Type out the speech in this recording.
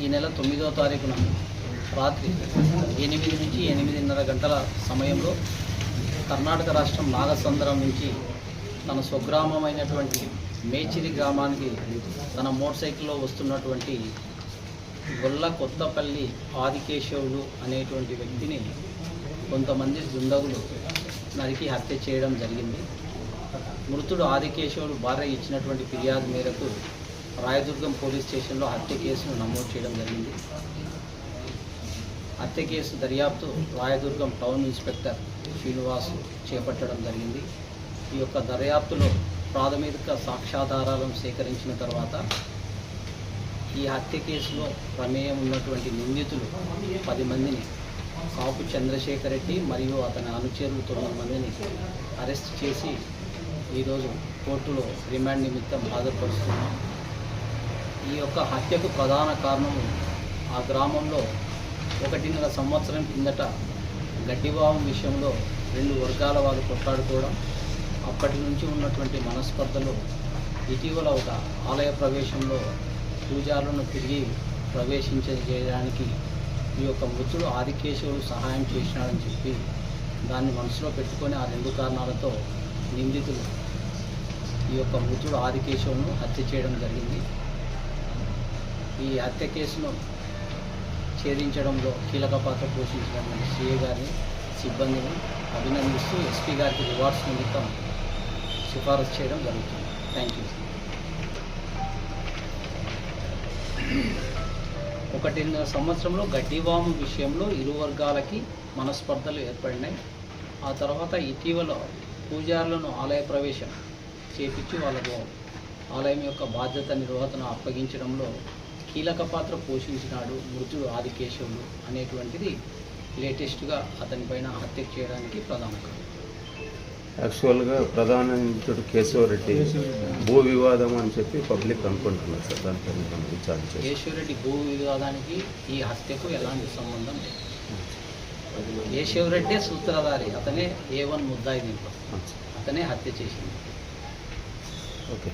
ఈ నెల 9వ తారీఖున రాత్రి 8 నుంచి 8:30 గంటల సమయంలో కర్ణాటక రాష్ట్రం నాగసంద్రం నుంచి తన స్వగ్రామమైనటువంటి మేచిరి గ్రామానికి తన మోటార్ సైకిల్లో వస్తున్నటువంటి గొల్ల కొత్తపల్లి ఆదికేశవులు అనేటువంటి వ్యక్తిని కొంతమంది దుండగులు నరికి హత్య చేయడం జరిగింది. మృతుడు ఆదికేశవులు భార్య ఇచ్చినటువంటి ఫిర్యాదు మేరకు రాయదుర్గం పోలీస్ స్టేషన్లో హత్య కేసును నమోదు చేయడం జరిగింది. హత్య కేసు దర్యాప్తు రాయదుర్గం టౌన్ ఇన్స్పెక్టర్ శ్రీనివాస్ చేపట్టడం జరిగింది. ఈ యొక్క దర్యాప్తులో ప్రాథమిక సాక్ష్యాధారాలను సేకరించిన తర్వాత ఈ హత్య కేసులో ప్రమేయం ఉన్నటువంటి నిందితులు 10 మందిని కాపు చంద్రశేఖర్ రెడ్డి మరియు అతని అనుచరులు 9 మందిని అరెస్ట్ చేసి ఈరోజు కోర్టులో రిమాండ్ నిమిత్తం హాజరుపరుస్తున్నాం. ఈ యొక్క హత్యకు ప్రధాన కారణము ఆ గ్రామంలో 1.5 సంవత్సరం కిందట గడ్డివాము విషయంలో 2 వర్గాల వారు కొట్లాడుకోవడం, అప్పటి నుంచి ఉన్నటువంటి మనస్పర్ధలు ఇటీవల ఒక ఆలయ ప్రవేశంలో పూజారులను తిరిగి ప్రవేశించడానికి ఈ యొక్క మృతుడు ఆదికేశవులు సహాయం చేసినాడని చెప్పి దాన్ని మనసులో పెట్టుకొని ఆ 2 కారణాలతో నిందితులు ఈ యొక్క మృతుడు ఆదికేశవులను హత్య చేయడం జరిగింది. ఈ హత్య కేసును ఛేదించడంలో కీలక పాత్ర పోషించినటువంటి సిఐ గారిని సిబ్బందిని అభినందిస్తూ ఎస్పీ గారికి రివార్డ్స్ నిమిత్తం సిఫారసు చేయడం జరుగుతుంది. Thank you. 1.5 సంవత్సరంలో గడ్డివాము విషయంలో ఇరు వర్గాలకి మనస్పర్ధలు ఏర్పడినాయి. ఆ తర్వాత ఇటీవల పూజారులను ఆలయ ప్రవేశం చేపించి వాళ్ళకు ఆలయం యొక్క బాధ్యత నిర్వహణ అప్పగించడంలో కీలక పాత్ర పోషించినాడు మృతుడు ఆదికేశవులు అనేటువంటిది లేటెస్ట్గా అతనిపైన హత్య చేయడానికి ప్రధాన కారణం. యాక్చువల్గా ప్రధాన నిందితుడు కేశవరెడ్డి భూ వివాదం అని చెప్పి పబ్లిక్ అనుకుంటున్నారు సార్. దానిపైన విచారణ చేసి కేశవరెడ్డి భూ వివాదానికి ఈ హత్యకు ఎలాంటి సంబంధం లేదు. కేశవరెడ్డి సూత్రధారి, అతనే A1 ముద్దాయి, దీంట్లో అతనే హత్య చేసింది. ఓకే.